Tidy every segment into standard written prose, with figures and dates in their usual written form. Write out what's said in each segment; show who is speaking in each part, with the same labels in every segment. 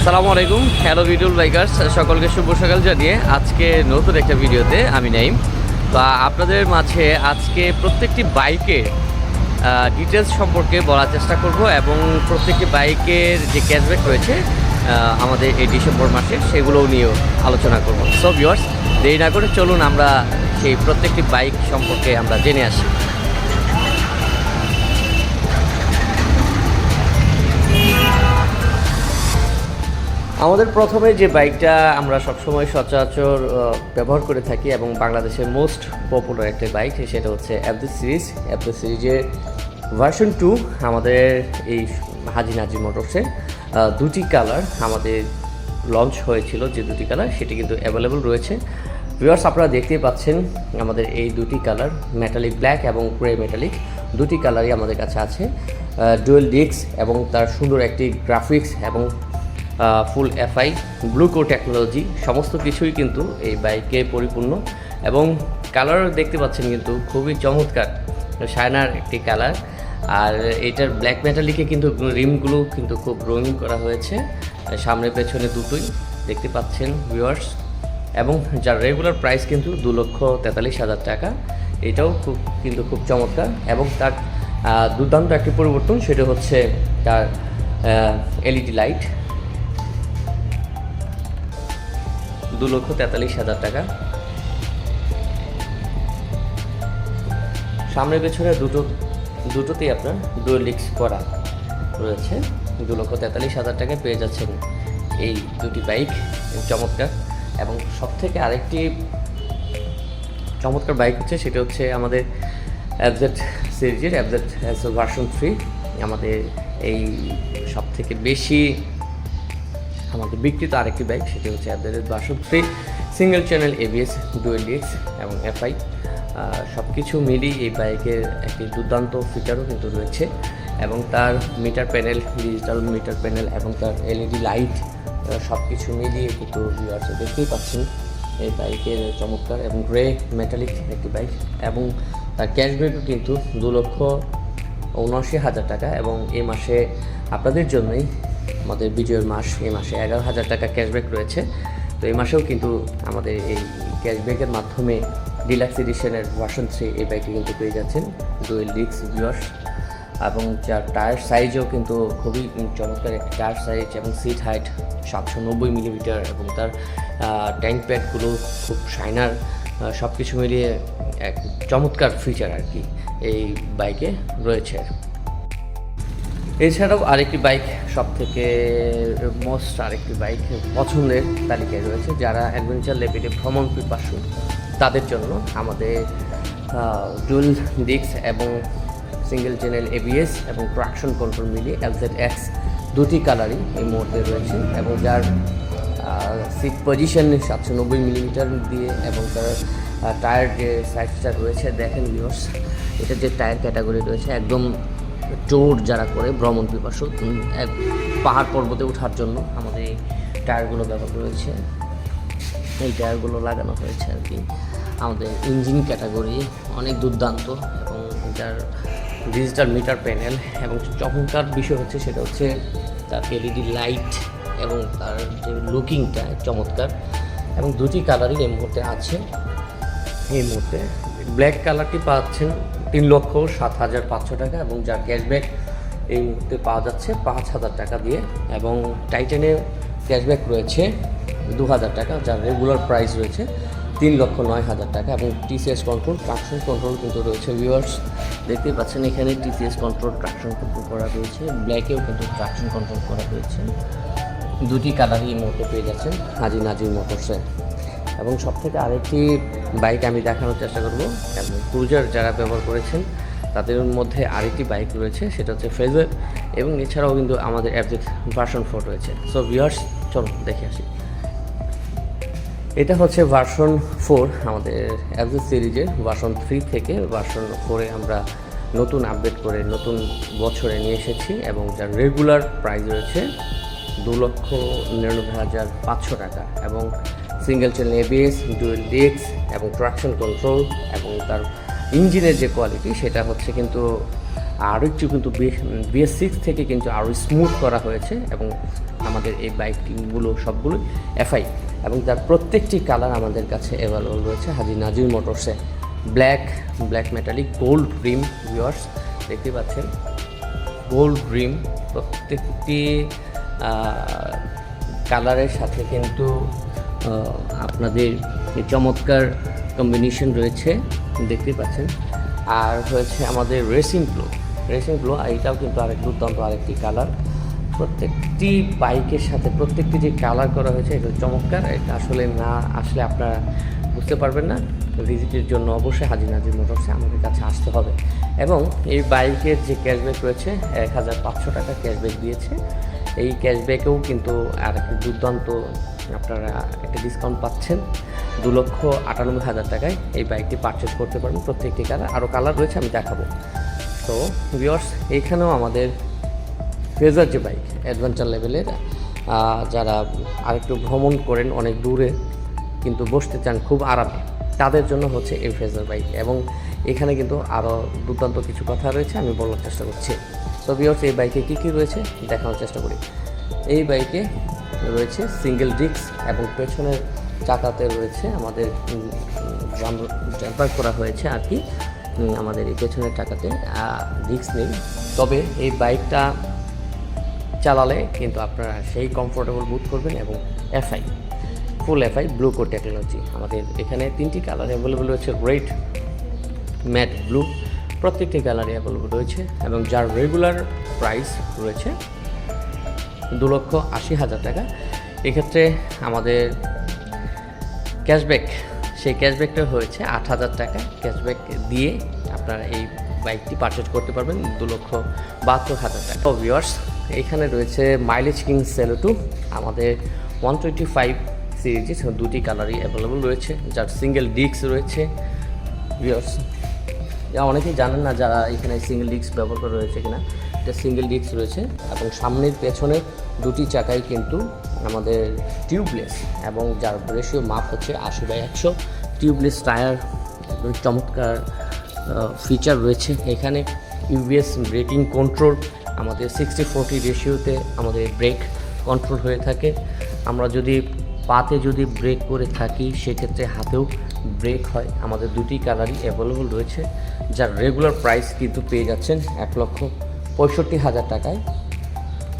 Speaker 1: আসসালামু আলাইকুম, hello ভিডিওল bikers, সকলকে শুভ সকাল জানিয়ে আজকে নতুন একটা ভিডিওতে আমি নাইম। তো আপনাদের মাঝে আজকে প্রত্যেকটি বাইকের ডিটেলস সম্পর্কে বলার চেষ্টা করব এবং প্রত্যেকটি বাইকের যে ক্যাশব্যাক রয়েছে আমাদের এই ডিসেম্বর মাসে সেগুলোও নিয়েও আলোচনা করব। সো ভিউয়ার্স, দেরি না করে চলুন আমরা সেই প্রত্যেকটি বাইক সম্পর্কে আমরা জেনে আসি। আমাদের প্রথমে যে বাইকটা আমরা সবসময় সচরাচর ব্যবহার করে থাকি এবং বাংলাদেশের মোস্ট পপুলার একটা বাইক, সেটা হচ্ছে এফজেড সিরিজের ভার্সন 2 আমাদের এই হাজি নাজির মোটরসে দুটি কালার আমাদের লঞ্চ হয়েছিল। যে দুটি কালার সেটি কিন্তু অ্যাভেলেবল রয়েছে। ভিউয়ার্স, আপনারা দেখতেই পাচ্ছেন আমাদের এই দুটি কালার, মেটালিক ব্ল্যাক এবং গ্রে মেটালিক, দুটি কালারই আমাদের কাছে আছে। ডুয়েল ডিস্ক এবং তার সুন্দর একটি গ্রাফিক্স এবং ফুল এফআই ব্লুকো টেকনোলজি সমস্ত কিছুই কিন্তু এই বাইকে পরিপূর্ণ এবং কালার দেখতে পাচ্ছেন কিন্তু খুবই চমৎকার শাইনার একটি কালার। আর এটার ব্ল্যাক মেটালিকে কিন্তু রিমগুলো কিন্তু খুব রঙিন করা হয়েছে, সামনে পেছনে দুটোই দেখতে পাচ্ছেন ভিউয়ার্স। এবং যার রেগুলার প্রাইস কিন্তু 2,43,000 টাকা। এটাও খুব চমৎকার এবং তার দুর্দান্ত একটি পরিবর্তন, সেটা হচ্ছে তার এলইডি লাইট। 2,43,000 টাকা। সামনে পেছনে দুটোতেই আপনার ডুয়েল ডিস্ক করা রয়েছে। 2,43,000 টাকায় পেয়ে যাচ্ছেন এই দুটি বাইক, চমৎকার। এবং সবথেকে আরেকটি চমৎকার বাইক হচ্ছে, সেটা হচ্ছে আমাদের এফজেড সিরিজের এফজেড ভার্সন 3। আমাদের এই সবথেকে বেশি আমাদের বিক্রিত আরেকটি বাইক, সেটি হচ্ছে FZ version 3 single channel ABS, dual disk এবং এফআই সব কিছু মিলিয়ে এই বাইকের একটি দুর্দান্ত ফিচারও কিন্তু রয়েছে। এবং তার metre panel, digital meter panel এবং তার এলইডি লাইট সব কিছু মিলিয়ে কিন্তু ভিউয়ার্স দেখতেই পাচ্ছেন এই বাইকের চমৎকার এবং গ্রে মেটালিক একটি বাইক। এবং তার ক্যাশব্যাকও কিন্তু 2,79,000 টাকা। এবং এই মাসে আপনাদের জন্যই আমাদের বিজয়ের মাস, এই মাসে 11,000 টাকা ক্যাশব্যাক রয়েছে। তো এই মাসেও কিন্তু আমাদের এই ক্যাশব্যাকের মাধ্যমে ডিলাক্স এডিশনের ভার্সন 3 এই বাইকটি কিন্তু পেয়ে যাচ্ছেন ডুয়েল ডিস্ক ভিউয়ার্স। এবং যার টায়ার সাইজও কিন্তু খুবই চমৎকার একটি টায়ার সাইজ এবং সিট হাইট 790 মিলিমিটার এবং তার ট্যাঙ্ক প্যাডগুলো খুব শাইনার, সব কিছু মিলিয়ে এক চমৎকার ফিচার আর কি এই বাইকে রয়েছে। এছাড়াও আরেকটি বাইক, সবথেকে মোস্ট আরেকটি বাইক পছন্দের তালিকায় রয়েছে, যারা অ্যাডভেঞ্চার লেভেলে ভ্রমণ পিপাসু তাদের জন্য আমাদের ডুয়েল ডিস্ক এবং সিঙ্গেল চ্যানেল এবিএস এবং ট্রাকশন কন্ট্রোল মিলিয়ে এফজেড দুটি কালারই এই মুহূর্তে রয়েছে। এবং যার সিট পজিশন 790 মিলিমিটার দিয়ে এবং তার টায়ার যে সাইজটা রয়েছে দেখেন ভিউয়ার্স, এটা যে টায়ার ক্যাটাগরি রয়েছে একদম ট্যুর যারা করে ভ্রমণ পিপাসু পাহাড় পর্বতে ওঠার জন্য আমাদের এই টায়ারগুলো ব্যবহার রয়েছে। এই টায়ারগুলো লাগানো হয়েছে আর কি। আমাদের ইঞ্জিন ক্যাটাগরি অনেক দুর্দান্ত এবং যার ডিজিটাল মিটার প্যানেল এবং চমৎকার বিষয় হচ্ছে সেটা হচ্ছে তার এলইডি লাইট এবং তার যে লুকিংটা চমৎকার। এবং দুটি কালারই এই মুহূর্তে আছে। এই মুহূর্তে ব্ল্যাক কালারটি পাচ্ছেন 3,07,500 টাকা এবং যার ক্যাশব্যাক এই মুহূর্তে পাওয়া যাচ্ছে 5,000 টাকা দিয়ে। এবং টাইটানে ক্যাশব্যাক রয়েছে 2,000 টাকা, যার রেগুলার প্রাইস রয়েছে 3,09,000 টাকা। এবং টিসিএস কন্ট্রোল, ট্রাকশন কন্ট্রোল কিন্তু রয়েছে ভিউয়ার্স, দেখতেই পাচ্ছেন এখানে টিসিএস কন্ট্রোল, ট্রাকশন কন্ট্রোল করা রয়েছে। ব্ল্যাকেও কিন্তু ট্রাকশন কন্ট্রোল করা রয়েছে। দুটি কালারই এই মুহূর্তে পেয়ে যাচ্ছেন হাজি নাজির মোটরসে। এবং সবথেকে আরেকটি বাইক আমি দেখানোর চেষ্টা করবো, এবং ক্রুজার যারা ব্যবহার করেছেন তাদের মধ্যে আরেকটি বাইক রয়েছে, সেটা হচ্ছে ফেজার। এবং এছাড়াও কিন্তু আমাদের এফজেড ভার্সন 4 রয়েছে। সো ভিউয়ার্স, চলো দেখে আসি। এটা হচ্ছে ভার্সন 4 আমাদের এফজেড সিরিজের ভার্সন 3 থেকে ভার্সন 4-এ আমরা নতুন আপডেট করে নতুন বছরে নিয়ে এসেছি। এবং যার রেগুলার প্রাইস রয়েছে 2,99,500 টাকা। এবং single channel ABS, dual disk এবং ট্রাকশন কন্ট্রোল এবং তার ইঞ্জিনের যে কোয়ালিটি সেটা হচ্ছে কিন্তু আরও একটু কিন্তু BS6 থেকে কিন্তু আরও স্মুথ করা হয়েছে এবং আমাদের এই বাইকগুলো সবগুলো এফআই এবং তার প্রত্যেকটি কালার আমাদের কাছে অ্যাভেলেবল রয়েছে হাজী নাজির মোটরসে। ব্ল্যাক মেটালিক গোল্ড রিম ভিউয়ার্স দেখতে পাচ্ছেন, গোল্ড রিম প্রত্যেকটি কালারের সাথে কিন্তু আপনাদের চমৎকার কম্বিনেশন রয়েছে দেখতে পাচ্ছেন। আর হয়েছে আমাদের রেসিং ব্লু, এটাও কিন্তু আরেক দুর্দান্ত আরেকটি কালার। প্রত্যেকটি বাইকের সাথে প্রত্যেকটি যে কালার করা হয়েছে এটা চমৎকার, এটা আসলে না আসলে আপনারা বুঝতে পারবেন না। ভিজিটের জন্য অবশ্যই হাজী নাজির মোটরসে আমাদের কাছে আসতে হবে। এবং এই বাইকের যে ক্যাশব্যাক রয়েছে 1500 টাকা ক্যাশব্যাক দিয়েছে। এই ক্যাশব্যাকেও কিন্তু আর একটি দুর্দান্ত আপনারা একটা ডিসকাউন্ট পাচ্ছেন। 2,98,000 টাকায় এই বাইকটি পারচেস করতে পারবেন প্রত্যেকটি কালার। আরও কালার রয়েছে, আমি দেখাবো। তো ভিউয়ার্স, এইখানেও আমাদের ফেজার যে বাইক অ্যাডভেঞ্চার লেভেলের, যারা আরেকটু ভ্রমণ করেন অনেক দূরে কিন্তু বসতে চান খুব আরামে, তাদের জন্য হচ্ছে এই ফেজার বাইক। এবং এখানে কিন্তু আরও দুর্দান্ত কিছু কথা রয়েছে, আমি বলার চেষ্টা করছি। তো ভিউয়ার্স, এই বাইকে কী রয়েছে দেখানোর চেষ্টা করি। এই বাইকে রয়েছে সিঙ্গেল ডিস্ক এবং পেছনের চাকাতে রয়েছে আমাদের জাম্পার করা হয়েছে আর কি। আমাদের এই পেছনের চাকাতে ডিস্ক নেই, তবে এই বাইকটা চালালে কিন্তু আপনারা সেই কমফোর্টেবল বোধ করবেন। এবং ফুল এফআই ব্লু কোড টেকনোলজি। আমাদের এখানে 3টি কালার অ্যাভেলেবল রয়েছে, রেড, ম্যাট ব্লু, প্রত্যেকটি কালারই অ্যাভেলেবল রয়েছে। এবং যার রেগুলার প্রাইস রয়েছে 2,80,000 টাকা। এক্ষেত্রে আমাদের ক্যাশব্যাক, সেই ক্যাশব্যাকটা হয়েছে 8,000 টাকা। ক্যাশব্যাক দিয়ে আপনারা এই বাইকটি পারচেজ করতে পারবেন 2,72,000 টাকা। তো ভিউয়ার্স, এখানে রয়েছে মাইলেজ কিং সেলো2, আমাদের 125 সিরিজে 2টি কালারই অ্যাভেলেবল রয়েছে, যার সিঙ্গেল ডিস্ক রয়েছে। ভিউয়ার্স, অনেকেই জানেন না যারা এখানে সিঙ্গেল ডিস্ক ব্যবহার করা রয়েছে কিনা। এটা সিঙ্গেল ডিস্ক রয়েছে এবং সামনের পেছনের 2টি চাকাই কিন্তু আমাদের টিউবলেস এবং যার রেশিও মাপ হচ্ছে 80/100। টিউবলেস টায়ার, চমৎকার ফিচার রয়েছে এখানে। ইউবিএস ব্রেকিং কন্ট্রোল, আমাদের 60/40 রেশিওতে আমাদের ব্রেক কন্ট্রোল হয়ে থাকে। আমরা যদি পাতে যদি ব্রেক করে থাকি সেক্ষেত্রে হাতেও ব্রেক হয়। আমাদের 2টি কালারই অ্যাভেলেবল রয়েছে, যার রেগুলার প্রাইস কিন্তু পেয়ে যাচ্ছেন 1,65,000 টাকায়।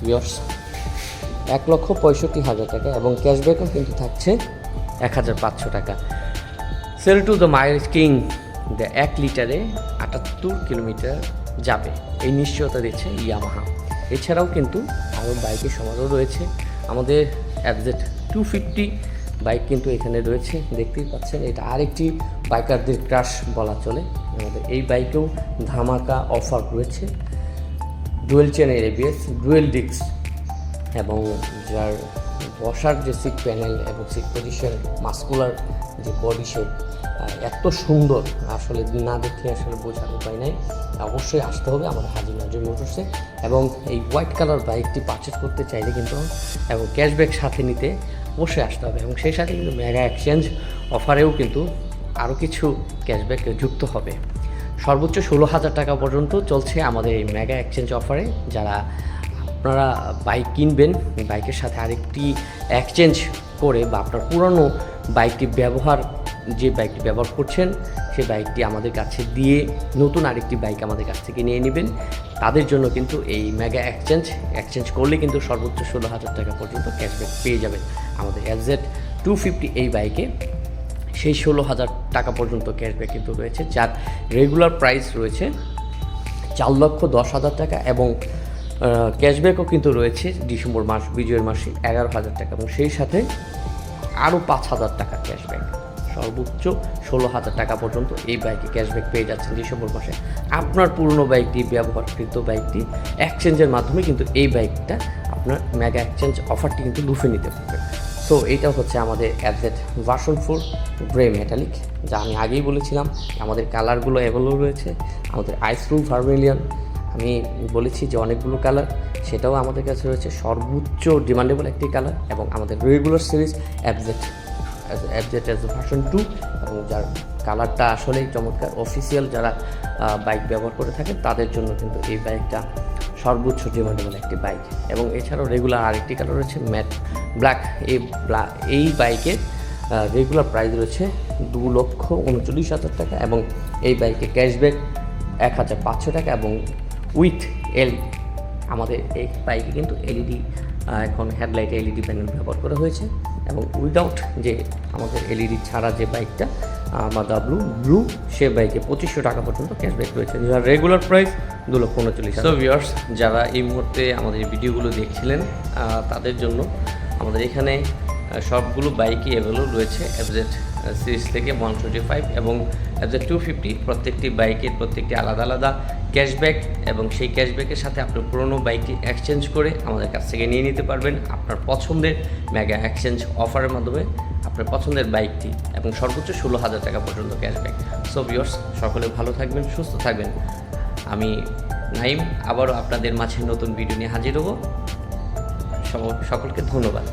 Speaker 1: ভিউয়ার্স, 1,65,000 টাকা এবং ক্যাশব্যাকও কিন্তু থাকছে 1,500 টাকা। সেলো2 দ্য মাইলেজ কিং, 1 লিটারে 78 কিলোমিটার যাবে, এই নিশ্চয়তা দিচ্ছে ইয়ামাহা। এছাড়াও কিন্তু আরও বাইকের সমারোহ রয়েছে। আমাদের FZ250 বাইক কিন্তু এখানে রয়েছে, দেখতেই পাচ্ছেন। এটা আরেকটি বাইকারদের ক্রাশ বলা চলে। আমাদের এই বাইকেও ধামাকা অফার রয়েছে। ডুয়েল চেনের ABS, ডুয়েল ডিস্ক এবং যার বসার যে সিট প্যানেল এবং সিট পজিশন, মাস্কুলার যে বডি শেপ, এত সুন্দর, আসলে না দেখে আসলে বোঝার উপায় নাই। অবশ্যই আসতে হবে আমাদের হাজী নাজির মোটরসে। এবং এই হোয়াইট কালার বাইকটি পারচেজ করতে চাইলে কিন্তু এবং ক্যাশব্যাক সাথে নিতে অবশ্যই আসতে হবে। এবং সেই সাথে কিন্তু মেগা এক্সচেঞ্জ অফারেও কিন্তু আরও কিছু ক্যাশব্যাক যুক্ত হবে। সর্বোচ্চ 16,000 টাকা পর্যন্ত চলছে আমাদের এই মেগা এক্সচেঞ্জ অফারে। যারা আপনারা বাইক কিনবেন, বাইকের সাথে আরেকটি এক্সচেঞ্জ করে বা আপনার পুরনো বাইকটি যে বাইকটি ব্যবহার করছেন সেই বাইকটি আমাদের কাছে দিয়ে নতুন আরেকটি বাইক আমাদের কাছ থেকে নিয়ে নেবেন, তাদের জন্য কিন্তু এই মেগা এক্সচেঞ্জ করলে কিন্তু সর্বোচ্চ 16,000 টাকা পর্যন্ত ক্যাশব্যাক পেয়ে যাবেন। আমাদের FZ250 এই বাইকে সেই 16,000 টাকা পর্যন্ত ক্যাশব্যাক কিন্তু রয়েছে, যার রেগুলার প্রাইস রয়েছে 4,10,000 টাকা এবং ক্যাশব্যাকও কিন্তু রয়েছে ডিসেম্বর মাস বিজয়ের মাসে 11,000 টাকা এবং সেই সাথে আরও 5,000 টাকা ক্যাশব্যাক। সর্বোচ্চ 16,000 টাকা পর্যন্ত এই বাইকে ক্যাশব্যাক পেয়ে যাচ্ছেন ডিসেম্বর মাসে। আপনার পুরনো বাইকটি, ব্যবহারকৃত বাইকটি এক্সচেঞ্জের মাধ্যমে কিন্তু এই বাইকটা আপনার মেগা এক্সচেঞ্জ অফারটি কিন্তু লুফে নিতে পারবেন। সো এইটা হচ্ছে আমাদের FZ ভার্সন 4 গ্রে মেটালিক, যা আমি আগেই বলেছিলাম। আমাদের কালারগুলো অ্যাভেলেবল রয়েছে। আমাদের আইসরু ভার্মিলিয়ন, আমি বলেছি যে অনেকগুলো কালার, সেটাও আমাদের কাছে রয়েছে। সর্বোচ্চ ডিমান্ডেবল একটি কালার এবং আমাদের রেগুলার সিরিজ FZ ভার্সন 2 এবং যার কালারটা আসলেই চমৎকার। অফিসিয়াল যারা বাইক ব্যবহার করে থাকেন তাদের জন্য কিন্তু এই বাইকটা সর্বোচ্চ ডিমান্ডেবল একটি বাইক। এবং এছাড়াও রেগুলার আরেকটি কালার রয়েছে ম্যাট ব্ল্যাক। এই বাইকের রেগুলার প্রাইস রয়েছে 2,39,000 টাকা এবং এই বাইকে ক্যাশব্যাক 1,500 টাকা এবং উইথ এলইডি। আমাদের এই বাইকে কিন্তু এলইডি এখন হেডলাইটে এলইডি প্যানেল ব্যবহার করা হয়েছে এবং উইদাউট যে আমাদের এলইডি ছাড়া যে বাইকটা মাদা ব্লু সে বাইকে 2,500 টাকা পর্যন্ত ক্যাশব্যাক রয়েছে। যার রেগুলার প্রাইস 2,39,000। সো ভিউয়ার্স, যারা এই মুহূর্তে আমাদের ভিডিওগুলো দেখছিলেন তাদের জন্য আমাদের এখানে সবগুলো বাইকই অ্যাভেলেবল রয়েছে। এফজেড সিরিজ থেকে 125 এবং এফজেড 250 প্রত্যেকটি বাইকের প্রত্যেকটি আলাদা আলাদা ক্যাশব্যাক এবং সেই ক্যাশব্যাকের সাথে আপনার পুরনো বাইকটি এক্সচেঞ্জ করে আমাদের কাছ থেকে নিয়ে নিতে পারবেন আপনার পছন্দের মেগা এক্সচেঞ্জ অফারের মাধ্যমে আপনার পছন্দের বাইকটি এবং সর্বোচ্চ 16,000 টাকা পর্যন্ত ক্যাশব্যাক। সো ভিউয়ার্স, সকলে ভালো থাকবেন, সুস্থ থাকবেন। আমি নাইম আবারও আপনাদের মাঝে নতুন ভিডিও নিয়ে হাজির হব। সকলকে ধন্যবাদ।